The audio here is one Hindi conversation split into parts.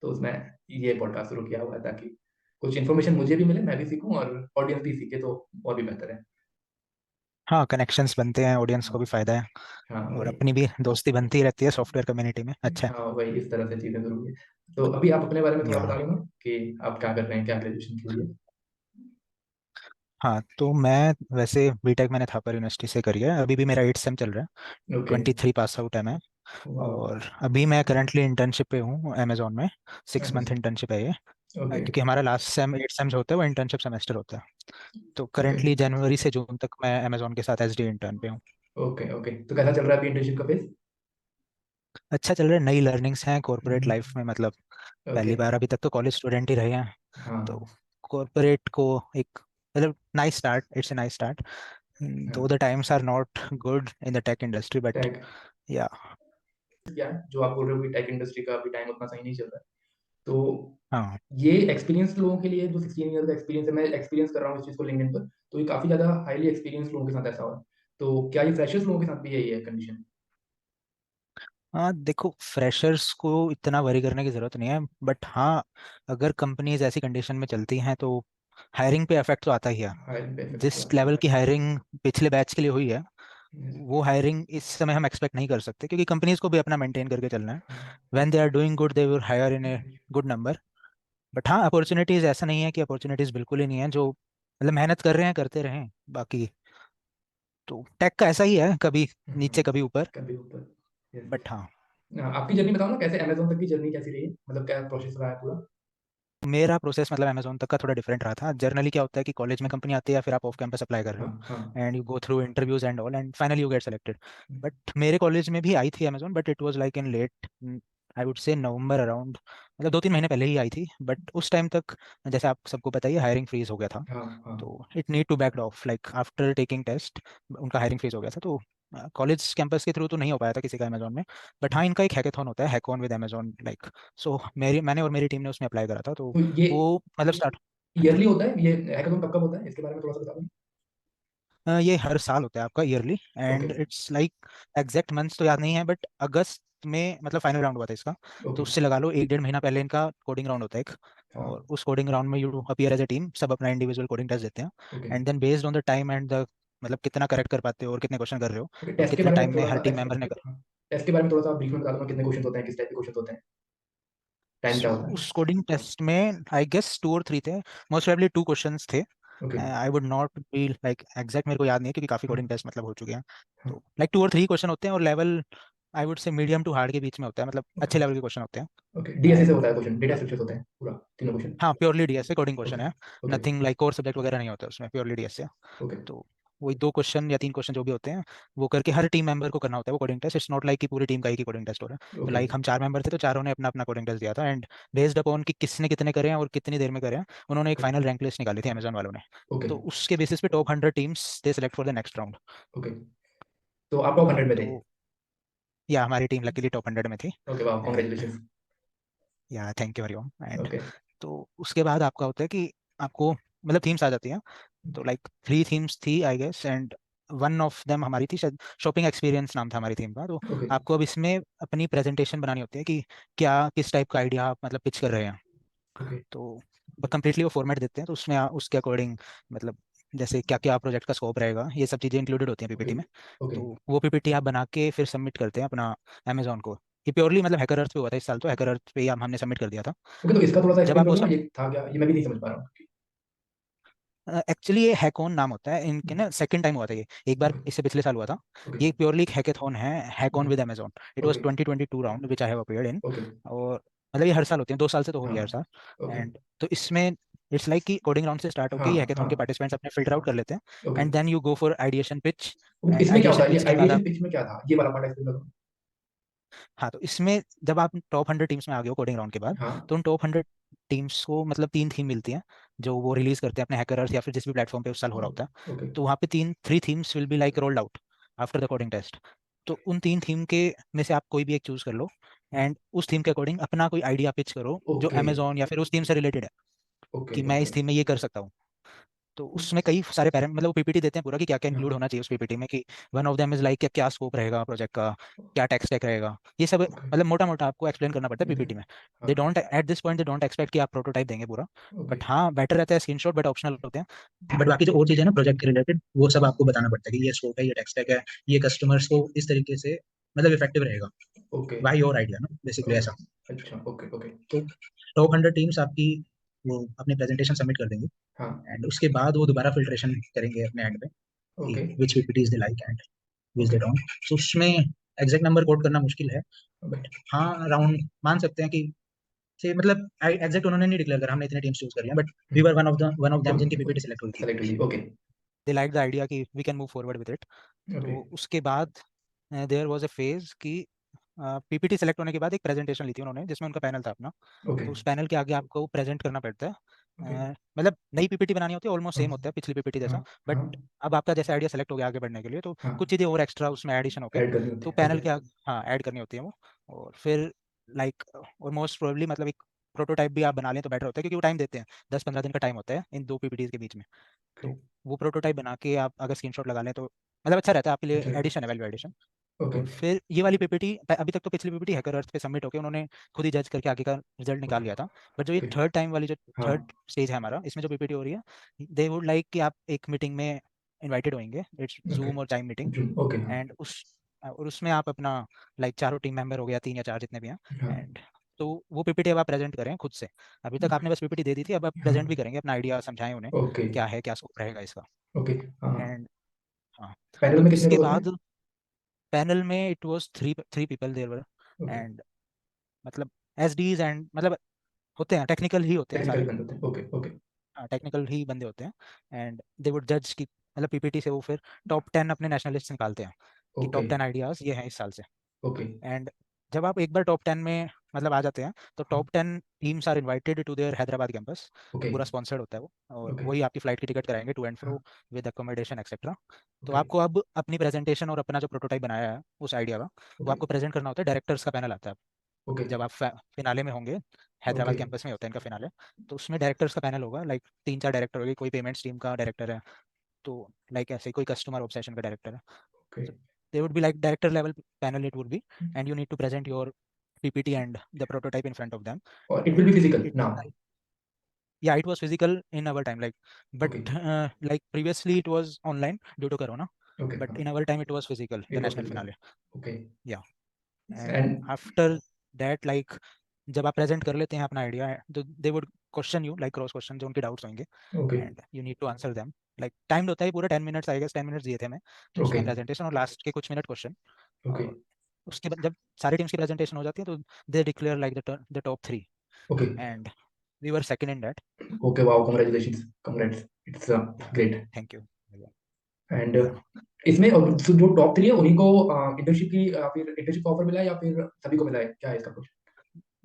तो उसमें ये पॉडकास्ट शुरू किया हुआ है ताकि कुछ इन्फॉर्मेशन मुझे भी मिले, मैं भी सीखूँ और ऑडियंस भी सीखे, तो और भी बेहतर है। हाँ, कनेक्शंस बनते हैं, ऑडियंस को हाँ, भी फायदा है हाँ, और वही। अपनी भी दोस्ती बनती रहती है सॉफ्टवेयर कम्युनिटी में। अच्छा है। हाँ, वही इस तरह से चीज़ें ज़रूरी है। तो अभी आप अपने बारे में थोड़ा या बता दो ना कि आप क्या कर रहे हैं, क्या ग्रेजुएशन की हुई है? हाँ, तो मैं वैसे बीटेक मैंने थापर यूनिवर्सिटी से करी है, अभी भी मेरा 8 सेम चल रहा है। ओके। 23 पास आउट है मैं। वाह! और अभी मैं करंटली इंटर्नशिप पे हूँ अमेजोन में। 6 मंथ अमेज़न। इंटर्नशिप है ये। ओके, क्योंकि हमारा लास्ट सेम 8 सेम जो होता है वो इंटर्नशिप सेमेस्टर होता है। तो ओके, करंटली जनवरी से जून तक मैं अमेजोन के साथ एसडी इंटर्न पे हूँ। Okay, okay. तो कैसा चल रहा है अभी इंटर्नशिप का फेज़? अच्छा चल रहा है, नई लर्निंग्स हैं कॉर्पोरेट हुँ, लाइफ में, मतलब ओके। पहली बार, अभी तक तो कॉलेज स्टूडेंट ही रहे हैं। तो हाँ, कॉर्पोरेट को एक मतलब nice start, it's a nice start, हाँ। Though the times are not good in the tech industry but tech yeah. क्या है, जो आप बोल रहे हो कि टेक इंडस्ट्री का अभी टाइम उतना सही नहीं चल रहा है। तो हाँ ये एक्सपीरियंस्ड लोगों के लिए, जो 16 ईयर का एक्सपीरियंस है, मैं एक्सपीरियंस कर रहा हूँ इस चीज़ को लिंक्डइन पर, तो ये काफ़ी ज़्यादा हाइली एक्सपीरियंस्ड लोगों के साथ ऐसा हो रहा है। तो क्या ये फ्रेशर्स लोगों के साथ भी यही है कंडीशन? हाँ, देखो फ्रेशर्स को इतना वरी करने की ज़रूरत नहीं है, बट हाँ, अगर कंपनीज ऐसी कंडीशन में चलती हैं तो हायरिंग पे इफेक्ट तो आता ही है। हायर पे इफेक्ट तो जिस आता ही लेवल है। की हायरिंग पिछले बैच के लिए हुई है, Yes, वो हायरिंग इस समय हम एक्सपेक्ट नहीं कर सकते, क्योंकि कंपनीज को भी अपना मेंटेन करके चलना है। हाँ, when they are doing good they will hire in a good number. But हाँ, अपॉर्चुनिटीज ऐसा नहीं है कि अपॉर्चुनिटीज बिल्कुल ही नहीं है, जो मतलब मेहनत कर रहे हैं करते रहें बाकी। तो टेक का ऐसा ही है, कभी हाँ, नीचे कभी ऊपर। कभी ऊपर। यस। बट हाँ, आपकी जर्नी बताओ ना, कैसे अमेज़न तक की जर्नी कैसी रही है? मतलब क्या प्रोसेस रहा है पूरा? मेरा प्रोसेस मतलब अमेजोन तक का थोड़ा डिफरेंट रहा था। जनरली क्या होता है कि कॉलेज में कंपनी आती है या फिर आप ऑफ कैंपस अप्लाई कर रहे हाँ, हो हाँ। And you go through interviews and all and finally you get selected. But मेरे कॉलेज में भी आई थी Amazon, but it was like in late, I would say November around, मतलब 2-3 महीने पहले ही आई थी। बट उस टाइम तक जैसे आप सबको पता ही है हायरिंग फ्रीज हो गया था। हाँ, हाँ। तो it need to back off like after taking test, उनका हायरिंग फ्रीज हो गया था। तो कॉलेज कैंपस के थ्रू तो नहीं हो पाया था किसी का अमेजोन में। बट हाँ, इनका एक हैकेथॉन होता है, हैकॉन विद अमेजोन लाइक। सो मैंने और मेरी टीम ने उसमें अप्लाई करा था। तो तो ये वो मतलब स्टार्ट। हाँ जी। ईयरली होता है? ये हैकाथॉन कब-कब होता है? इसके बारे में थोड़ा-सा बता दो। ये हर साल होता है आपका yearly, okay, and it's like exact months तो याद नहीं है, बट अगस्त में मतलब फाइनल राउंड हुआ था इसका। तो ओके। उससे लगा लो 1-1.5 महीना पहले इनका कोडिंग राउंड होता है एक। हाँ, और उस कोडिंग राउंड में you appear as a team, सब अपना इंडिविजुअल कोडिंग टेस्ट देते हैं। Okay, and then based on the time and the मतलब कितना करेक्ट कर पाते हो और कितने क्वेश्चन कर रहे हो ओके। और टेस्ट के कितने बारे में टाइम में हर थोड़ा-सा टीम मेंबर ने। हाँ, टेस्ट के बारे में थोड़ा-सा ब्रीफ में बता दो ना, कितने क्वेश्चंस होते हैं, किस टाइप के क्वेश्चंस होते हैं? टाइम क्या सो होता है? उस कोडिंग टेस्ट में आई गेस 2 और 3 थे, मोस्ट प्रोबेबली 2 क्वेश्चंस थे। Okay. I would not be like exact, मेरे को याद नहीं है क्योंकि काफी हाँ, कोडिंग टेस्ट मतलब हो चुके हैं। हाँ। तो लाइक 2 और 3 क्वेश्चन होते हैं और level I would say medium to hard के बीच में होता है, मतलब ओके, अच्छे लेवल के क्वेश्चन होते हैं। ओके। डीएसए से एंड होता है क्वेश्चन, डेटा स्ट्रक्चर्स होते हैं पूरा, तीनों क्वेश्चन? हाँ, purely DS coding question okay, है। Okay, nothing like core subject वगैरह नहीं होता उसमें, प्योरली डीएस। ओके, तो वही 2 क्वेश्चन या 3 क्वेश्चन जो भी होते हैं, वो करके हर टीम मेंबर को करना होता है वो coding test. It's not like कि पूरी टीम का एक ही कोडिंग टेस्ट हो रहा है। तो ओके, लाइक हम 4 मेंबर थे तो चारों ने अपना अपना कोडिंग टेस्ट दिया था, एंड बेस्ड अपॉन कि किसने कितने करे हैं और कितनी देर में करे हैं, उन्होंने एक फाइनल रैंक लिस्ट निकाली थी अमेजोन वालों ने। ओके, तो उसके बेसिस पे top 100 teams they select for the next round. Okay. तो आप टॉप 100 में थे? तो या हमारी टीम लकीली टॉप 100 में थी। ओके, वाह! And congratulations. Yeah thank you Hariom. And okay, तो उसके बाद आपका होता है कि आपको मतलब थीम्स आ जाती हैं। तो लाइक 3 थीम्स थी I guess, and one of them हमारी थी शायद शॉपिंग एक्सपीरियंस नाम था हमारी थीम का। तो ओके, आपको अब इसमें अपनी प्रेजेंटेशन बनानी होती है कि क्या किस टाइप का आइडिया आप मतलब पिच कर रहे हैं। ओके, तो कंप्लीटली वो फॉर्मेट देते हैं, तो उसमें उसके अकॉर्डिंग मतलब जैसे क्या क्या प्रोजेक्ट का स्कोप रहेगा, ये सब चीज़ें इंक्लूडेड होती हैं ओके, पीपीटी में। ओके, तो वो पीपीटी आप बना के फिर सबमिट करते हैं अपना अमेजोन को। ये प्योरली मतलब हैकर अर्थ पे हुआ था इस साल, तो हैकर अर्थ पे ही हमने सबमिट कर दिया था। ओके। तो इसका थोड़ा-सा जब एक्सप्लेन आप कर वो दो ना, सब, ये था क्या? ये मैं भी नहीं समझ पा रहा हूँ। एक्चुअली ये हैकॉन नाम होता है इनके ना, सेकंड टाइम हुआ था ये, एक बार ओके, इससे पिछले साल हुआ था। ओके, ये प्योरली एक हैकेथॉन है, हैकॉन हाँ, with Amazon. It was okay, 2022 round which I have appeared in. Okay, और मतलब ये हर साल होते हैं, 2 साल से तो हो हाँ, गया हर साल। ओके, एंड तो इसमें इट्स लाइक कि कोडिंग राउंड से स्टार्ट होकर हाँ, ये हाँ, हैकेथॉन के पार्टिसिपेंट्स अपने फिल्टर आउट कर लेते हैं। Okay. And then you go for ideation pitch. Okay, and इसमें क्या होता आइडिएशन है? ये पिच के बाद आइडिएशन आप, पिच में क्या था? ये वाला पार्ट एक्सप्लेन करो। हाँ, तो इसमें जब आप टॉप 100 टीम्स में आ गए हो कोडिंग राउंड के बाद, हाँ, तो उन टॉप 100 टीम्स को मतलब 3 थीम मिलती हैं जो वो रिलीज करते हैं अपने हैकर या फिर जिस भी प्लेटफॉर्म पे उस साल हो रहा होता है। ओके, तो वहाँ पे 3 themes will be like rolled out after the coding test. तो उन 3 थीम के में से आप कोई भी एक चूज कर लो, एंड उस थीम के अकॉर्डिंग अपना कोई आइडिया पिच करो जो ओके, अमेजोन या फिर उस थीम से रिलेटेड है, ओके, कि मैं ओके, इस थीम में ये कर सकता हूँ। तो उसमें कई सारे पैरामीटर, मतलब वो पीपीटी देते हैं पूरा कि क्या क्या इंक्लूड हाँ, होना चाहिए उस पीपीटी में, कि one of them is like क्या क्या स्कोप रहेगा प्रोजेक्ट का, क्या टेक स्टैक रहेगा, ये सब ओके, मतलब मोटा मोटा आपको एक्सप्लेन करना पड़ता है ओके, पीपीटी में। हाँ, they don't at this point, they don't expect कि आप प्रोटोटाइप देंगे पूरा, ओके, बट हाँ बेटर रहता है स्क्रीनशॉट, बट ऑप्शनल होते हैं। बट बाकी जो और चीज़ें ना प्रोजेक्ट के रिलेटेड, वो सब आपको बताना पड़ता है कि ये स्कोप है, ये टेक स्टैक है, ये कस्टमर्स को इस तरीके से मतलब इफेक्टिव रहेगा, ओके, वाई योर आइडिया ना बेसिकली ओके, ऐसा। अच्छा, ओके, ओके, तो टॉप 100 टीम्स आपकी वो अपनी प्रेजेंटेशन सबमिट कर देंगी, हाँ, एंड उसके बाद वो दोबारा फिल्ट्रेशन करेंगे अपने एंड में कि okay, which PPTs they like and which they okay, don't. तो उसमें एग्जैक्ट नंबर कोट करना मुश्किल है, ओके, बट हाँ अराउंड मान सकते हैं कि से मतलब एग्जैक्ट उन्होंने नहीं डिक्लेयर करा हमने इतने टीम्स चूज करी हैं, but we were one of them जिनकी पीपीटी सेलेक्ट हुई थी। सेलेक्ट हुई थी, okay, they like the idea कि we can move forward with it. Okay, तो उसके बाद देयर वाज अ फेज कि पीपीटी सेलेक्ट होने के बाद एक प्रेजेंटेशन ली थी उन्होंने जिसमें उनका पैनल था अपना। ओके, तो उस पैनल के आगे आपको प्रेजेंट करना पड़ता है। ओके, मतलब नई पीपीटी बनानी होती है, ऑलमोस्ट हाँ, सेम होता है पिछली पीपीटी हाँ, जैसा, बट हाँ, अब आपका जैसे आइडिया सेलेक्ट हो गया आगे बढ़ने के लिए, तो हाँ, कुछ चीज़ें और एक्स्ट्रा उसमें एडिशन होके ऐड करनी होती तो है, ओके, पैनल के हाँ ऐड करनी होती है वो। और फिर लाइक और मोस्ट प्रोबेबली मतलब एक प्रोटोटाइप भी आप बना लें तो बेटर होता है, क्योंकि वो टाइम देते हैं, 10-15 दिन का टाइम होता है इन दो पीपीटीज के बीच में। ओके, तो वो प्रोटोटाइप बना के आप अगर स्क्रीनशॉट लगा लें तो मतलब अच्छा रहता है आपके लिए, अच्छा रहता एडिशन है, वैल्यू एडिशन। है, ओके, और फिर ये वाली पीपीटी अभी तक तो पिछली पीपीटी हैकर अर्थ पे सबमिट होके उन्होंने खुद ही जज करके आगे का रिजल्ट निकाल ओके, लिया था। बट जो ये ओके, थर्ड टाइम वाली जो हाँ, थर्ड स्टेज है हमारा, इसमें जो पीपीटी हो रही है, दे वुड लाइक कि आप एक मीटिंग में इनवाइटेड होंगे, इट्स ओके, जूम और टाइम मीटिंग, जूम, ओके, हाँ, एंड उसमें आप अपना लाइक चारों टीम मेंबर हो गया, 3 या 4 जितने भी हैं, हाँ, एंड तो वो पीपीटी अब आप प्रेजेंट करें खुद से। अभी तक ओके, आपने बस पीपीटी दे दी थी, अब आप हाँ, प्रेजेंट भी करेंगे, अपना आइडिया समझाएं उन्हें ओके, क्या है, क्या स्कोप रहेगा इसका। ओके, हाँ, एंड हाँ, पैनल तो में कितने इसके लोग होते हैं? बाद पैनल में it was three three people there were, okay, and मतलब एस डीज एंड मतलब होते हैं टेक्निकल ही होते हैं टेक्निकल सारे, बंद होते हैं, ओके, ओके, टेक्निकल ही बंदे होते हैं। एंड दे वुड जज की मतलब पीपीटी से वो फिर टॉप 10 अपने नेशनलिस्ट निकालते हैं कि ओके, टॉप 10 आइडियाज ये हैं इस साल से। ओके, एंड जब आप एक बार टॉप 10 में मतलब आ जाते हैं, तो हाँ, top 10 teams are invited to their Hyderabad campus. Okay, पूरा स्पॉन्सर्ड होता है वो, और ओके, वही आपकी फ्लाइट की टिकट कराएंगे टू एंड हाँ, फ्रो विद अकोमोडेशन एक्सेट्रा। तो ओके, आपको अब अपनी प्रेजेंटेशन और अपना जो प्रोटोटाइप बनाया है उस आइडिया का, वो ओके, आपको प्रेजेंट करना होता है। डायरेक्टर्स का पैनल आता है ओके, जब आप फिनाले में होंगे, ओके, हैदराबाद कैंपस में होता है इनका फिनाले। तो उसमें डायरेक्टर्स का पैनल होगा, लाइक 3-4 डायरेक्टर होंगे, कोई पेमेंट्स टीम का डायरेक्टर है, तो लाइक ऐसे ही कोई कस्टमर ऑब्सेशन का डायरेक्टर है। Okay, So they would be like director level panel it would be, and you need to present your PPT and the prototype in front of them. और it will be And physical it was now? like, yeah, it was physical in our time, like, but okay, like previously it was online due to Corona, okay, but हाँ, in our time it was physical, the it was national physical, finale. Okay, Yeah, and and after that, like, जब आप प्रेजेंट कर लेते हैं अपना आइडिया, तो they would question you, like cross question जो उनके डाउट्स होंगे, okay, and you need to answer them. Like time होता है पूरा 10 मिनट्स, आई गेस 10 मिनट्स दिए थे मैं ओके, उसमें प्रेजेंटेशन, और लास्ट के कुछ मिनट क्वेश्चन। ओके, और उसके बाद जब सारी टीम्स की प्रेजेंटेशन हो जाती है, तो they declare like the top 3, okay, and we were second in that. Okay, wow, congratulations, congrats, it's yeah great. Thank you. And yeah इसमें जो टॉप 3 है उन्हीं को इंटर्नशिप की फिर इंटर्नशिप का ऑफर मिला है या फिर सभी को मिला है, क्या है इसका कुछ?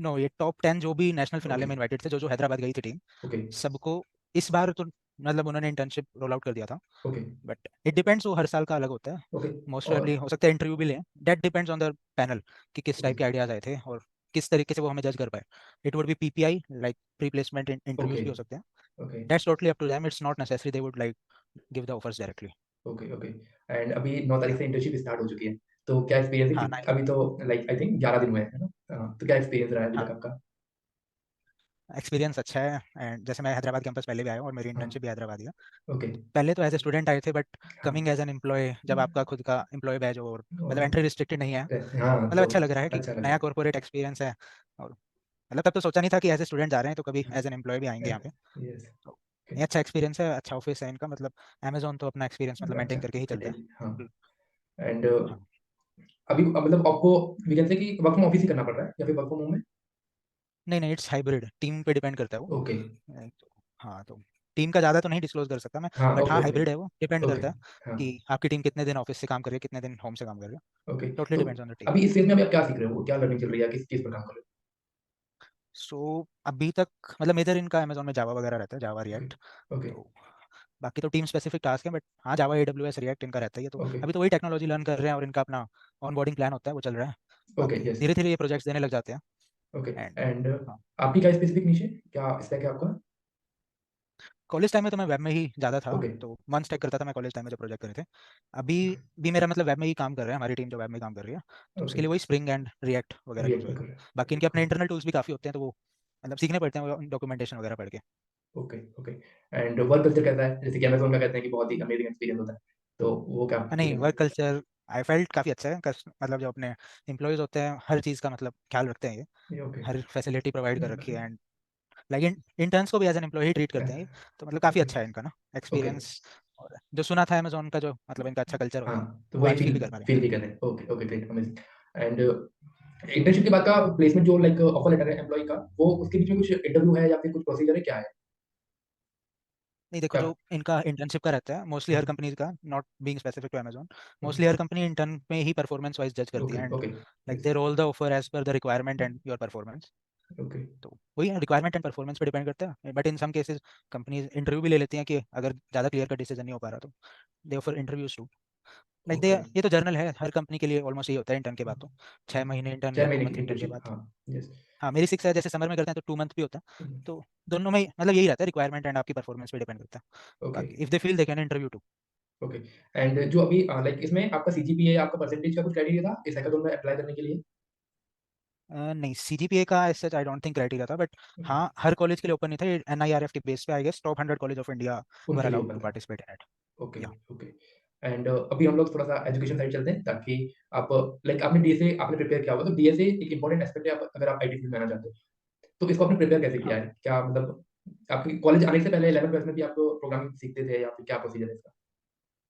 नो, ये टॉप 10 जो भी नेशनल फिनाले ओके, में इनवाइटेड थे, जो जो हैदराबाद गई थी टीम, ओके, सबको इस बार तो मतलब उन्होंने इंटर्नशिप रोल आउट कर दिया था, ओके, बट इट डिपेंड्स, वो हर साल का अलग होता है। ओके, मोस्ट और प्रोबेबली हो सकता है इंटरव्यू भी लें, that depends on the panel कि किस ओके, टाइप के आइडियाज आए थे और किस तरीके से वो हमें जज कर पाए। It would be PPI, like pre placement okay, interviews भी हो सकते हैं। Okay, that's totally up to them, it's not necessary they would like give the offers directly. Okay, okay, and अभी 9 तारीख या से इंटर्नशिप स्टार्ट हो चुकी है, तो क्या एक्सपीरियंस है हाँ कि 9 अभी तो लाइक आई थिंक 11 दिन हुए हैं ना? तो क्या एक्सपीरियंस रहा है अभी तक हाँ, आपका? एक्सपीरियंस अच्छा है। एंड जैसे मैं हैदराबाद कैंपस पहले भी आया हूँ और मेरी हाँ, इंटर्नशिप भी हैदराबाद ही है। ओके, तो पहले तो एज ए स्टूडेंट आए थे, बट हाँ, कमिंग एज एन एम्प्लॉय, जब आपका खुद का एम्प्लॉय बैच हो और और मतलब एंट्री रिस्ट्रिक्टेड नहीं है, हाँ, मतलब तो अच्छा लग रहा है कि अच्छा लग नया रहा कॉर्पोरेट एक्सपीरियंस है। और मतलब तब तो सोचा नहीं था कि एज ए स्टूडेंट जा रहे हैं तो कभी है, एज एन एम्प्लॉय भी आएंगे यहाँ पे। यस, तो ये अच्छा एक्सपीरियंस है, अच्छा ऑफिस है इनका, मतलब अमेजोन तो अपना एक्सपीरियंस मतलब अच्छा, मेंटेन करके ही चलता अटेंड, हाँ, है। एंड हाँ, अभी मतलब आपको वी कैन से कि वर्क फ्रॉम ऑफिस ही करना पड़ रहा है या फिर वर्क फ्रॉम होम है? नहीं नहीं, इट्स हाइब्रिड, टीम पे डिपेंड करता है वो। ओके, तो हाँ, तो टीम का ज़्यादा तो नहीं डिस्क्लोज कर सकता मैं, हाँ, बट ओके, हाँ ओके, हाइब्रिड है वो, डिपेंड ओके, करता है हाँ, कि आपकी टीम कितने दिन ऑफिस से काम कर रही है, कितने दिन होम से काम कर रही है। ओके, टोटली तो डिपेंड्स ऑन द टीम। अभी इस फेज में अभी आप क्या सीख रहे हो, क्या लर्निंग चल रही है, किस चीज पर काम कर रहे सो अभी तक मतलब मेजर इनका अमेजोन में जावा वगैरह रहता है, जावा हो? Okay, react. ओके, तो बाकी तो टीम स्पेसिफिक टास्क है, बट हाँ जावा AWS रिएक्ट इनका रहता ही है। तो ओके, अभी तो वही टेक्नोलॉजी लर्न कर रहे हैं और इनका अपना ऑन बोर्डिंग प्लान होता है, वो चल रहा है। ओके, बाकी यस, धीरे धीरे ये प्रोजेक्ट्स देने लग जाते हैं। ओके, एंड एंड हाँ, आपकी क्या स्पेसिफिक नीचे क्या स्टैक है आपका? कॉलेज टाइम में तो मैं वेब में ही ज़्यादा था, ओके तो वन स्टैक करता था मैं कॉलेज टाइम में जब प्रोजेक्ट करे थे। अभी भी मेरा मतलब वेब में ही काम कर रहा है, हमारी टीम जो वेब में काम कर रही है, तो उसके ओके लिए वही स्प्रिंग एंड रिएक्ट वगैरह यूज़ रिएक्ट पे होएगा। कर रहे बाकी इनके अपने हैं। इंटरनल टूल्स भी काफ़ी होते हैं, तो वो मतलब सीखने पड़ते हैं वो डॉक्यूमेंटेशन वगैरह पढ़ के। Okay okay and work culture कैसा है? जैसे कि अमेज़न का कहते हैं कि बहुत ही अमेजिंग एक्सपीरियंस होता है, तो वो क्या नहीं, एक्सपीरियंस वर्क है? कल्चर आई फेल्ट काफ़ी अच्छा है। मतलब जो अपने एम्प्लॉयज़ होते हैं हर चीज़ का मतलब ख्याल रखते हैं ये, ये ओके हर फैसिलिटी प्रोवाइड कर रखी है, एंड लाइक इंटर्न्स को भी एज एन एम्प्लॉय ट्रीट करते हैं ये, तो मतलब काफ़ी ओके अच्छा है इनका ना ओके एक्सपीरियंस। और जो सुना था अमेजोन का जो मतलब इनका अच्छा कल्चर हाँ, होता है, तो वो वही आज फील भी कर पा रहे हैं। फ़ील भी कर रहे हैं। Okay, okay, great, amazing and internship के बाद का प्लेसमेंट जो लाइक ऑफर लेटर है एम्प्लॉयी का, वो उसके बीच में कुछ इंटरव्यू है या फिर कुछ प्रोसीजर है, क्या है? नहीं देखो, क्या जो इनका इंटर्नशिप का रहता है मोस्टली हर हाँ, कंपनीज का, not being specific to Amazon, okay, mostly हर कंपनी इंटर्न में ही परफॉर्मेंस वाइज जज करती ओके, है, and okay, like yes, they roll the offer as per the requirement and your performance. Okay, तो वही है, रिक्वायरमेंट एंड परफॉर्मेंस पे डिपेंड करता है, but in some cases companies interview भी ले लेती हैं कि अगर ज़्यादा क्लियर कट डिसीजन नहीं हो पा रहा तो they offer interviews too. Like they, okay, ये तो जर्नल है, हर कंपनी के लिए ऑलमोस्ट यही होता है इंटर्न के बाद तो 6 महीने इंटर्न 6 या टू महीने मंथ की इंटर्न के इंटर्नशिप बाद। हाँ, यस, हाँ, मेरी 6 है, जैसे समर में करते हैं तो 2 मंथ भी होता है, तो दोनों में मतलब यही रहता है, रिक्वायरमेंट एंड आपकी परफॉर्मेंस पे डिपेंड करता है। ओके, बाकी if they feel they can interview too. Okay and जो अभी लाइक इसमें आपका सीजीपीए आपका परसेंटेज का कुछ क्राइटेरिया था इस हैकाथॉन में अप्लाई करने के लिए? नहीं, सीजीपीए का as such I don't think criteria था, बट ओके, हाँ हर कॉलेज के लिए ओपन नहीं था, ये एनआईआरएफ के बेस पे I guess top 100 college of India were उनके लिए अलाउड ओपन टू था। Participate in it. Okay, yeah okay and अभी हम लोग थोड़ा-सा एजुकेशन साइड चलते हैं ताकि आप लाइक आपने डीएसए आपने प्रिपेयर किया होगा, तो डीएसए एक इम्पोर्टेंट एस्पेक्ट है आप अगर आप आईटी फील्ड में आना चाहते हो। तो इसको आपने प्रिपेयर कैसे किया हाँ, है? क्या मतलब आपके कॉलेज आने से पहले 11th-12th में भी आप प्रोग्रामिंग सीखते थे या फिर क्या प्रोसीजर है इसका?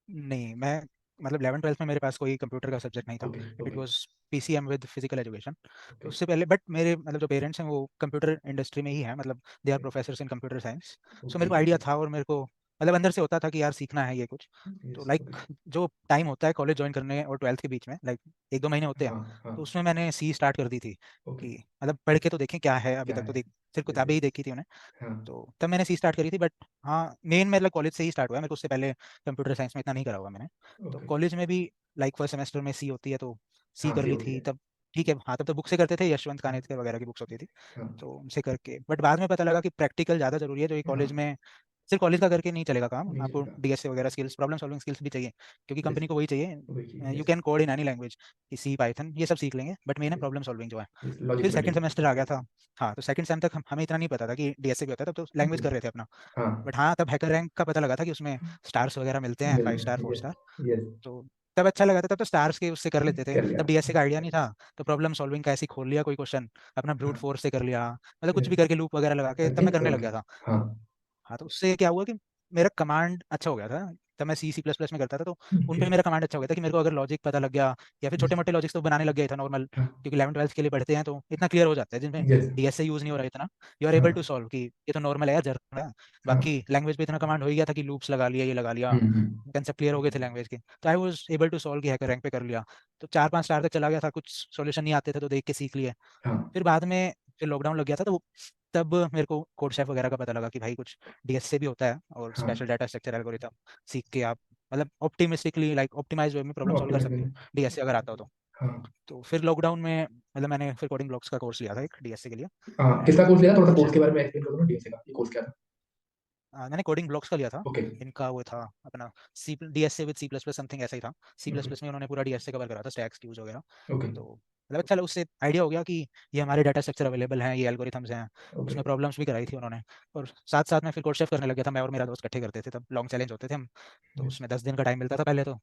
नहीं मैं मतलब 11th-12th में मेरे पास कोई कंप्यूटर का सब्जेक्ट नहीं था, okay, it okay, was PCM with physical education. तो ओके, उससे पहले बट मेरे मतलब जो पेरेंट्स हैं वो कंप्यूटर इंडस्ट्री में ही हैं, मतलब they are professors in computer science. So okay, मेरे को आइडिया ओके, था और मेरे को मतलब अंदर से होता था कि यार सीखना है ये कुछ। तो यस, ओके। लाइक जो टाइम होता है कॉलेज ज्वाइन करने और 12th के बीच में, लाइक 1-2 महीने होते हैं, हाँ, हाँ, तो उसमें मैंने सी स्टार्ट कर दी थी ओके, कि मतलब पढ़ के तो देखें क्या है, अभी क्या तक तो है? देख सिर्फ यस, किताबें यस, ही देखी थी उन्हें। हाँ, तो तब मैंने सी स्टार्ट करी थी, बट हाँ मेन मतलब कॉलेज से ही स्टार्ट हुआ है, मेरे को उससे पहले कंप्यूटर साइंस में इतना नहीं करा हुआ मैंने। तो ओके, कॉलेज में भी लाइक फर्स्ट सेमेस्टर में सी होती है, तो सी हाँ, कर सी ली होती थी है। तब। ठीक है, हाँ तब तो बुक से करते थे, यशवंत कानेतकर वगैरह की बुक्स होती थी, हाँ, तो उनसे करके, बट बाद में पता लगा कि प्रैक्टिकल ज़्यादा जरूरी है, जो ये हाँ, कॉलेज में सिर्फ कॉलेज का करके नहीं चलेगा काम, नहीं आपको चलेगा। डीएसए वगैरह स्किल्स, प्रॉब्लम सॉल्विंग स्किल्स भी चाहिए, क्योंकि यस, कंपनी को वही वही चाहिए। चीज़, you yes, can code in any language, C Python ये सब सीख लेंगे, बट मेन है यस, प्रॉब्लम सॉल्विंग जो है। यस, फिर लॉजिक्स सेकंड बिल्डिंग। सेमेस्टर आ गया था। हाँ, तो सेकंड सेम तक हमें इतना नहीं पता था कि डीएसए भी होता है, तब तो लैंग्वेज यस, कर रहे थे अपना। हाँ, बट हाँ, तब हैकर रैंक का पता लगा था कि उसमें स्टार्स वगैरह मिलते हैं, मिल 5 स्टार 4 यस, स्टार। यस, तो तब अच्छा लगा था, तब तो स्टार्स के उससे कर लेते थे, कर लिया। तब डीएसए का आइडिया नहीं था। तो प्रॉब्लम सॉल्विंग का ऐसे ही खोल लिया कोई क्वेश्चन, अपना ब्रूट हाँ, फोर्स से कर लिया, मतलब कुछ यस, भी करके लूप वगैरह लगा के तब करके मैं करने कर लग लिया। गया था। हाँ, हाँ, तो उससे क्या हुआ कि मेरा कमांड अच्छा हो गया था। तब मैं सी सी प्लस प्लस में करता था, तो उन ओके, पे मेरा कमांड अच्छा हो गया था कि मेरे को अगर लॉजिक पता लग गया या फिर छोटे यस, मोटे लॉजिक्स तो बनाने लग गया था नॉर्मल, हाँ, क्योंकि 11th-12th के लिए पढ़ते हैं तो इतना क्लियर हो जाता है, जिनमें यस, डीएसए यूज नहीं हो रहा है इतना, यू आर हाँ, एबल टू सॉल्व कि ये तो नॉर्मल है यार जरा। हाँ, बाकी लैंग्वेज पे इतना कमांड हो ही गया था कि लूप्स लगा लिया, ये लगा लिया, हुँ। कंसेप्ट क्लियर हो गए थे लैंग्वेज के, तो I was able to solve कि हैकर रैंक पे कर लिया। तो 4-5 स्टार तक चला गया था, कुछ सॉल्यूशन नहीं आते थे तो देख के सीख लिए। हाँ, फिर बाद में फिर लॉकडाउन लग गया था, तो तब मेरे को कोड शेफ वगैरह का पता लगा कि भाई कुछ डीएस से भी होता है, और हाँ, स्पेशल डाटा स्ट्रक्चर एल्गोरिथम सीख के आप मतलब ऑप्टिमिस्टिकली लाइक ऑप्टिमाइज वे में प्रॉब्लम सॉल्व कर ऑप्टिमाइज़ सकते हो, करना डीएस से अगर आता हो तो। हाँ, तो फिर लॉकडाउन में मतलब मैंने फिर कोडिंग ब्लॉक्स का कोर्स लिया था एक डीएस के लिए, हाँ, किसका एंड कोर्स लिया था? थोड़ा-सा कोड कोर्स शेफ के बारे में एक्सप्लेन करो ना डीएसए का, ये कोर्स क्या था? मैंने कोडिंग ब्लॉक्स का लिया था। ओके, इनका वो था अपना C DSA with C plus plus something ऐसा ही था। सी प्लस ओके, प्लस में उन्होंने पूरा डीएसए कवर करा था, स्टैक्स क्यूज वगैरह। ओके, तो मतलब अच्छा उससे आइडिया हो गया कि ये हमारे डाटा स्ट्रक्चर अवेलेबल हैं, ये एल्गोरिथम्स हैं। ओके, उसमें प्रॉब्लम्स भी कराई थी उन्होंने, और साथ साथ में फिर कोड शेफ करने लग गया था। मैं और मेरा दोस्त इकट्ठे करते थे, तब लॉन्ग चैलेंज होते थे हम, तो यस, उसमें 10 दिन का टाइम मिलता था पहले तो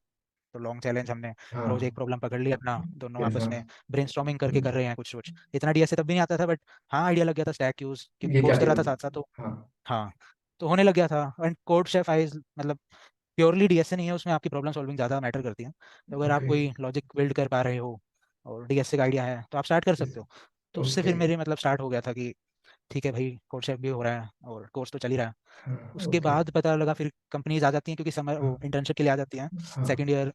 लॉन्ग चैलेंज हमने हाँ, रोज एक प्रॉब्लम पकड़ लिया अपना, दोनों यस, आपस हाँ, में ब्रेनस्टॉर्मिंग करके कर रहे हैं कुछ कुछ। इतना डीएसए तब भी नहीं आता था, बट हाँ आइडिया लग गया था स्टैक यूज, क्योंकि ये क्या कोर्स कर है? रहा था साथ साथ, तो हाँ, हाँ तो होने लग गया था। एंड कोड शेफ आइज मतलब प्योरली डीएसए नहीं है, उसमें आपकी प्रॉब्लम सॉल्विंग ज़्यादा मैटर करती है। तो अगर आप ओके, कोई लॉजिक बिल्ड कर पा रहे हो और डीएसए का आइडिया है तो आप स्टार्ट कर यस, सकते हो। तो उससे ओके, फिर मेरे मतलब स्टार्ट हो गया था कि ठीक है भाई कोड शेफ भी हो रहा है और कोर्स तो चल ही रहा है। हाँ, उसके ओके, बाद पता लगा फिर कंपनीज आ जाती हैं, क्योंकि समर हाँ, वो इंटर्नशिप के लिए आ जाती हैं। हाँ, सेकंड ईयर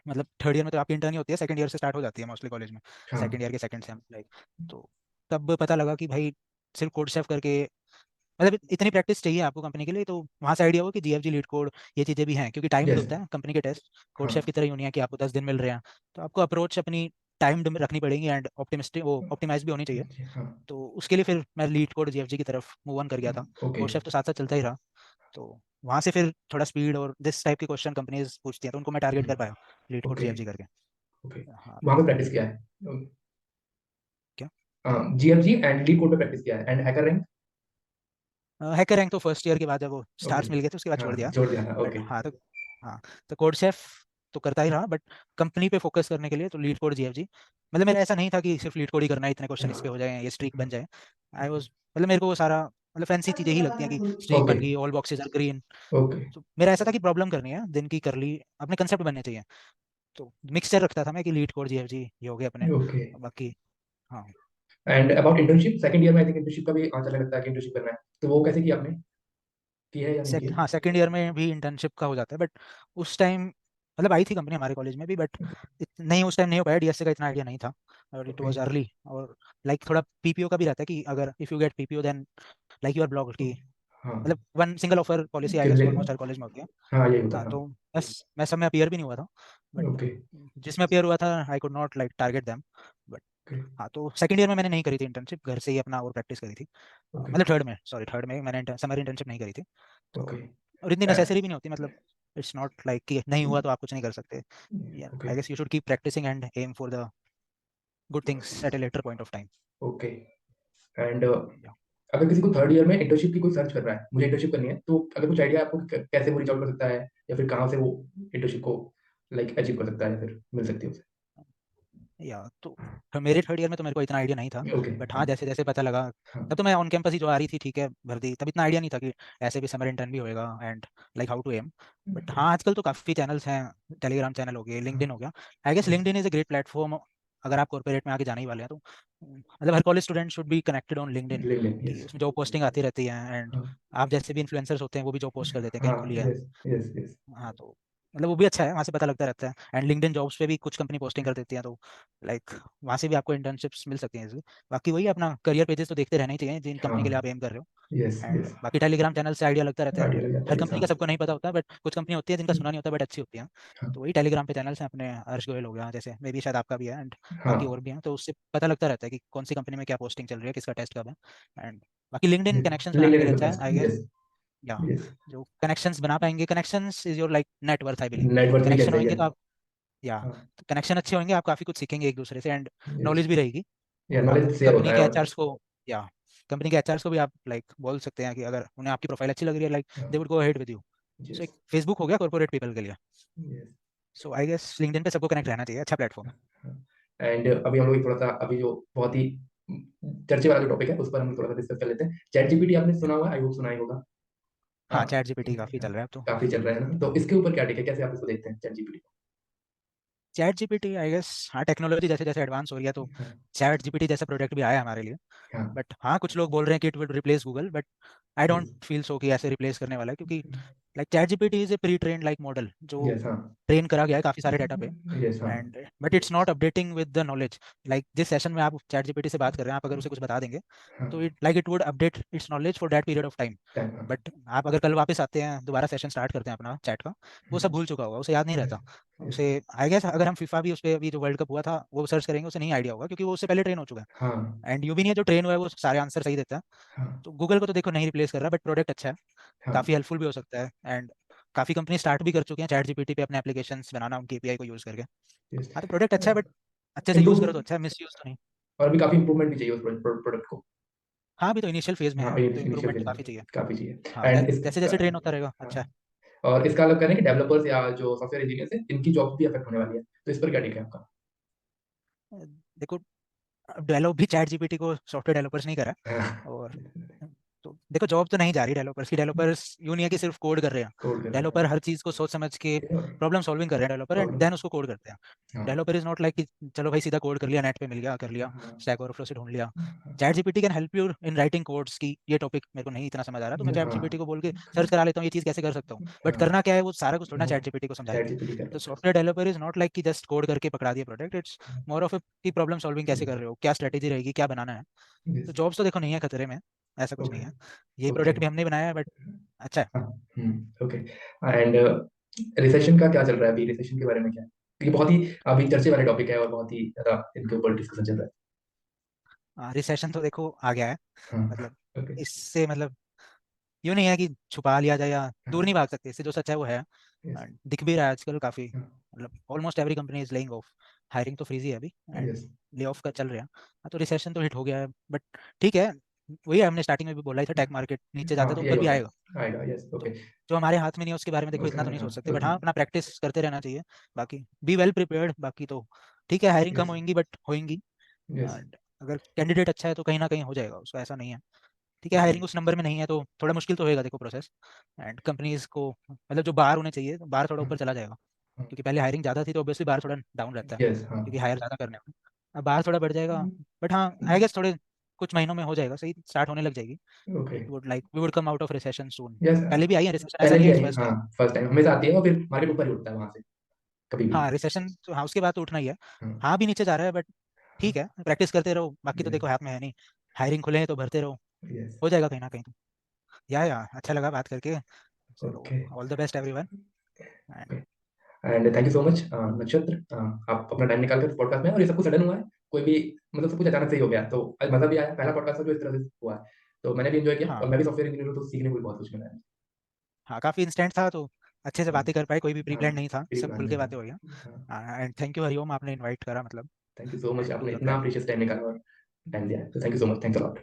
मतलब थर्ड ईयर में तो आपकी इंटर्न ही होती है, सेकंड ईयर से स्टार्ट हो जाती है मोस्टली कॉलेज में, हाँ, सेकंड ईयर के सेकंड सेम लाइक। तो तब पता लगा कि भाई सिर्फ कोड शेफ करके मतलब इतनी प्रैक्टिस चाहिए आपको कंपनी के लिए, तो वहाँ से आइडिया हुआ कि जीएफजी लीड कोड ये चीज़ें भी हैं, क्योंकि टाइम्ड यस, होता है कंपनी के टेस्ट। कोड हाँ, शेफ की तरह ही नहीं है कि आपको 10 दिन मिल रहे हैं, तो आपको अप्रोच अपनी टाइम्ड रखनी पड़ेगी, एंड ऑप्टिमिस्टिक वो ऑप्टिमाइज भी होनी चाहिए। हाँ, तो उसके लिए फिर मैं लीड कोड जीएफजी की तरफ मूव ऑन कर गया था। ओके, कोड शेफ तो साथ साथ चलता ही रहा। तो वहाँ से फिर थोड़ा स्पीड और दिस टाइप के क्वेश्चन कंपनीज पूछती हैं, तो उनको मैं टारगेट कर पाया लीड कोड ओके जीएफजी करके। ओके, हाँ वहां पे तो प्रैक्टिस किया है, क्या, जीएफजी एंड लीड कोड पे प्रैक्टिस किया है and hacker rank. Hacker rank तो फर्स्ट ईयर के बाद जब वो ओके, स्टार्स मिल गए थे उसके बाद हाँ छोड़ दिया। जोड़ दिया था, बट ओके हाँ तो, हाँ तो कोड शेफ तो करता ही रहा, बट कंपनी पे फोकस करने के लिए तो लीड कोड जीएफजी। मतलब मेरा ऐसा नहीं था कि सिर्फ लीड कोड ही करना है, इतने क्वेश्चन इस पे हो जाए, ये स्ट्रीक बन जाए। आई वाज, मतलब मेरे को वो सारा मतलब फैंसी चीजें ही लगती हैं कि स्ट्रीक ओके बन गई, all boxes are green. Okay तो मेरा ऐसा था कि प्रॉब्लम करनी है, दिन की कर ली, अपने कंसेप्ट बनने चाहिए। तो मिक्सचर रखता था मैं कि लीड कोड जीएफजी ये हो गए अपने, ओके। बाकी हाँ। And about internship, second year में आई थिंक इंटर्नशिप का भी चलने लगता है कि इंटर्नशिप करना है, तो वो कैसे किया आपने, की है या नहीं की हाँ सेकंड ईयर में भी इंटर्नशिप का हो जाता है, बट उस टाइम मतलब आई थी कंपनी हमारे कॉलेज में भी, बट है? नहीं उस टाइम नहीं हो पाया, डीएसए का इतना आइडिया नहीं था, और इट ओके, वाज अर्ली। और लाइक थोड़ा पीपीओ का भी रहता है कि अगर if you get PPO then like you are blocked, कि हाँ मतलब one single offer policy I can guess ले, ऑलमोस्ट हर कॉलेज में होती है। हाँ यही होता हाँ है, हाँ तो बस मैं सब में अपीयर भी नहीं हुआ था, बट ओके जिसमें अपीयर हुआ था I could not like target them. But okay हाँ तो सेकंड ईयर में मैंने नहीं करी थी इंटर्नशिप, घर से ही अपना और प्रैक्टिस करी थी। ओके मतलब थर्ड में, सॉरी थर्ड में मैंने समर इंटर्नशिप नहीं करी थी। तो ओके और इतनी नेसेसरी भी नहीं होती, मतलब इट्स नॉट लाइक कि नहीं हुआ तो आप कुछ नहीं कर सकते। Okay I guess you should keep practicing and aim for the good things at a later point of time. Okay. And Yeah. अगर किसी को थर्ड ईयर में इंटर्नशिप की कोई सर्च कर रहा है, मुझे इंटर्नशिप करनी है, तो अगर कुछ आइडिया आपको कैसे वो रीच आउट कर सकता है, या फिर कहाँ से वो इंटर्नशिप को लाइक अचीव कर सकता है या फिर मिल सकती है उसे? या तो मेरे थर्ड ईयर में तो मेरे को इतना आइडिया नहीं था, ओके, बट हाँ हाँ जैसे जैसे पता लगा, हाँ तब तो मैं ऑन कैंपस ही जो आ रही थी ठीक है भर दी, तब इतना आइडिया नहीं था कि ऐसे भी समर इंटर्न भी होएगा and like how to aim. But okay हाँ आजकल तो काफ़ी चैनल्स हैं, टेलीग्राम चैनल हो गए, हाँ लिंक्डइन हो गया। I guess yes, LinkedIn is a great platform, अगर आप कॉर्पोरेट में आगे जाने ही वाले हैं तो मतलब हर college student should be connected on LinkedIn, LinkedIn कि यस, उसमें जॉब पोस्टिंग आती रहती है एंड हाँ आप जैसे भी इन्फ्लुएंसर्स होते हैं वो भी जॉब पोस्ट कर देते हैं कहीं हाँ खुली है। यस यस यस हाँ तो मतलब वो भी अच्छा है, वहाँ से पता लगता रहता है, एंड लिंक्डइन जॉब्स पे भी कुछ कंपनी पोस्टिंग कर देती हैं, तो लाइक वहाँ से भी आपको इंटर्नशिप्स मिल सकती हैं easily। बाकी वही अपना करियर पेजेस तो देखते रहना ही चाहिए जिन हाँ कंपनी के लिए आप एम कर रहे हो। यस एंड यस, बाकी टेलीग्राम चैनल से आइडिया लगता रहता है, आइडिया लग जाता हर है, yes, कंपनी हाँ का सबको नहीं पता होता, बट कुछ कंपनी होती है जिनका सुना नहीं होता बट अच्छी होती हैं। हाँ तो वही टेलीग्राम पे चैनल्स हैं अपने, हर्ष गोयल हो गया जैसे, मे भी शायद आपका भी है, एंड हाँ बाकी और भी हैं, तो उससे पता लगता रहता है कि कौन सी कंपनी में क्या पोस्टिंग चल रही है, किसका टेस्ट कब है। एंड बाकी लिंक्डइन कनेक्शंस बनाने के लिंक्डइन लिए इज द अच्छा है आई बेस्ट, गेस। यस या यस, जो कनेक्शंस बना पाएंगे, connections is your like net worth I believe. Network भी कनेक्शन कैसे होंगे है, तो आप, या हाँ कनेक्शन अच्छे होंगे, आप काफ़ी कुछ सीखेंगे एक दूसरे से एंड यस, नॉलेज भी रहेगी। या और आप नॉलेज शेयर होता कंपनी है के और एचआर्स को, या कंपनी के एचआर्स को भी आप लाइक बोल सकते हैं कि अगर उन्हें आपकी प्रोफाइल अच्छी लग रही है, like they would go ahead with you. So yes एक फेसबुक हो गया कॉर्पोरेट पीपल के लिए। Yes. So I guess LinkedIn पे सबको कनेक्ट रहना चाहिए, अच्छा प्लेटफॉर्म है। एंड अभी हम लोग थोड़ा सा अभी जो बहुत ही चर्चे वाला जो टॉपिक है उस पर हम थोड़ा सा डिस्कस कर लेते हैं। चैट जीपीटी आपने सुना हुआ, आई होप सुना ही होगा। हाँ, हाँ चैट जीपीटी काफ़ी चल रहा है अब तो। काफी चल रहा है ना, तो इसके ऊपर क्या टेक है, कैसे आप इसको देखते हैं chat GPT chat GPT I guess, हाँ टेक्नोलॉजी जैसे जैसे एडवांस हो रही है तो को? हाँ चैट जीपीटी जैसा प्रोडक्ट भी आया हमारे लिए। हाँ बट हाँ कुछ लोग बोल रहे हैं कि it will replace Google, but I don't feel so कि ऐसे रिप्लेस करने वाला है, क्योंकि like chat GPT is a pre train like model जो यस हाँ ट्रेन करा गया है काफ़ी सारे डाटा पे, यस हाँ and but it's not updating with the knowledge. Like जिस सेशन में आप चैट जीपीटी से बात कर रहे हैं, आप अगर उसे कुछ बता देंगे हाँ तो it would update it's knowledge for that period of time. Time हाँ बट आप अगर कल वापस आते हैं, दोबारा सेशन स्टार्ट करते हैं अपना चैट का, वो सब भूल चुका होगा, उसे याद नहीं यस रहता। यस उसे आई गेस अगर हम फीफा भी उस पर अभी जो वर्ल्ड कप हुआ था वो सर्च करेंगे, उसे नहीं आइडिया होगा, क्योंकि वो उससे पहले ट्रेन हो चुका हाँ है, एंड यू भी नहीं है जो ट्रेन हुआ है वो सारे आंसर सही देता है। हाँ तो गूगल को तो देखो नहीं रिप्लेस कर रहा, बट प्रोडक्ट अच्छा है, हाँ काफ़ी हेल्पफुल भी हो सकता है, एंड काफ़ी कंपनी स्टार्ट भी कर चुके हैं चैट जीपीटी पे अपने एप्लीकेशंस बनाना उनकी एपीआई को यूज़ करके। यस। हाँ तो प्रोडक्ट अच्छा है, बट अच्छे से यूज़ इम्प्रूव, करो तो अच्छा है, मिस यूज़ तो नहीं। और भी काफी इंप्रूवमेंट भी चाहिए उस प्रोडक्ट को। हाँ अभी तो इनिशियल फेज में हाँ है, तो इनिशियल इम्प्रूवमेंट फेज तो में काफ़ी चाहिए। काफी चाहिए हाँ एंड जैसे इसका, जैसे ट्रेन होता रहेगा, हाँ अच्छा है। और इसका अलग करें कि डेवलपर्स या जो सॉफ्टवेयर इंजीनियर्स हैं इनकी जॉब भी अफेक्ट होने वाली है, तो इस पर क्या टेक है आपका? देखो डेवलप भी चैट जीपीटी को सॉफ्टवेयर डेवलपर्स नहीं करा, हाँ और तो देखो जॉब तो नहीं जा रही डेवलपर्स की, डेवलपर्स यूं नहीं है कि सिर्फ कोड कर रहे हैं। कोड कर रहा डेवलपर हर चीज़ को सोच समझ के है और प्रॉब्लम सॉल्विंग कर रहे हैं डेवलपर, एंड प्रॉब्लम, देन उसको कोड करते हैं। हाँ डेवलपर इज नॉट लाइक कि चलो भाई सीधा कोड कर लिया, नेट पे मिल गया कर लिया, हाँ स्टैक ओवरफ्लो से ढूंढ लिया। हाँ chat GPT can help you in writing codes की ये टॉपिक मेरे को नहीं इतना समझ आ रहा, तो मैं चैट हाँ जीपीटी को बोल के सर्च करा लेता हूँ ये चीज़ कैसे कर सकता हूँ, बट हाँ करना क्या है वो सारा कुछ थोड़ा वो चैट जीपीटी को चैट समझाएंगे। जीपीटी कर तो सकता software developer is not like कि जस्ट कोड करके पकड़ा दिया प्रोडक्ट, इट्स है। मोर ऑफ की प्रॉब्लम सॉल्विंग कैसे कर रहे हो, क्या स्ट्रेटेजी रहेगी, क्या बनाना है। तो यस जॉब्स तो देखो नहीं है खतरे में, ऐसा कुछ ओके नहीं है। ये ओके प्रोडक्ट भी हमने बनाया है, बट अच्छा है। हाँ ओके। एंड रिसेशन का क्या चल रहा है अभी, रिसेशन के बारे में क्या है? ये बहुत ही अभी चर्चे वाले टॉपिक है और बहुत ही ज्यादा इनके ऊपर डिस्कशन चल रहा रिसेशन तो देखो आ गया है, है। हाँ मतलब ओके इससे मतलब यूँ नहीं है कि छुपा लिया जाए या दूर हाँ, नहीं भाग सकते, इससे जो सच है वो है। यस, दिख भी रहा है आजकल काफ़ी, हाँ, मतलब almost every company is laying of. Hiring तो फ्रीज ही है अभी, एंड यस, ले ऑफ का चल रहा है। हाँ, तो रिसेशन तो हिट हो गया है, बट ठीक है। वही हमने स्टार्टिंग में भी बोला ही था, टेक मार्केट नीचे जाता है हाँ, तो यही ऊपर भी होता आएगा। है, आएगा, यस, तो ओके, जो हमारे हाथ में नहीं है उसके बारे में देखो उसका इतना तो नहीं हाँ, सोच सकते, बट हाँ उतना, अपना प्रैक्टिस करते रहना चाहिए। बाकी बी वेल प्रिपेयर्ड, बाकी तो ठीक है, हायरिंग कम यस, होंगी बट होंगी। यस, And अगर कैंडिडेट अच्छा है तो कहीं ना कहीं हो जाएगा उसका, ऐसा नहीं है। ठीक है, ओके, हायरिंग उस नंबर में नहीं है तो थोड़ा मुश्किल तो होएगा देखो प्रोसेस। एंड कंपनीज को मतलब जो बाहर होने चाहिए, तो बाहर थोड़ा हाँ, ऊपर चला जाएगा। हाँ, क्योंकि पहले हायरिंग ज़्यादा थी तो ऑब्वियसली बाहर थोड़ा डाउन रहता है, यस, हाँ, क्योंकि हायर ज़्यादा करने में। अब बाहर थोड़ा बढ़ जाएगा, बट हाँ आई गेस थोड़े कुछ महीनों में हो जाएगा, सही स्टार्ट होने लग जाएगी। Okay, it would like we would come out of recession soon. Yes, पहले भी आई है रिसेशन, ऐसा पहले नहीं भी है आई इट्स है, फर्स्ट हाँ, टाइम। फर्स्ट टाइम हमेशा आती है और फिर मार्केट ऊपर ही उठता है वहां से, कभी भी, हाँ रिसेशन तो हाँ उसके बाद तो उठना ही है। हाँ, हाँ भी नीचे जा रहा है बट हाँ, ठीक है, प्रैक्टिस करते रहो, बाकी तो यस, देखो हाथ में है नहीं। हायरिंग खुले हैं तो भरते रहो, यस, हो जाएगा कहीं ना कहीं तो। या अच्छा लगा बात करके। चलो, okay, all the best everyone. Okay, and thank you so much नक्षत्र, आप अपना टाइम निकाल कर पॉडकास्ट में, और ये सब कुछ सडन हुआ है, कोई भी मतलब सब कुछ अचानक से ही हो गया, तो आज मजा भी आया, पहला पॉडकास्ट था जो इस तरह से हुआ है, तो मैंने भी एंजॉय किया, और हाँ मैं भी सॉफ्टवेयर इंजीनियर हूँ तो सीखने को भी बहुत कुछ मिला है। हाँ, काफ़ी इंस्टेंट था तो अच्छे से हाँ, बातें कर पाए, कोई भी प्री हाँ, प्लान नहीं था, फ्री सब प्लान खुल नहीं के था, बातें हो गई। हाँ, एंड थैंक यू हरिओम, आपने इनवाइट करा मतलब, thank you so much, and to आपने द इतना प्लेटफॉर्म। प्रीशियस टाइम निकाला और टाइम दिया है, तो thank you so much, thanks a lot.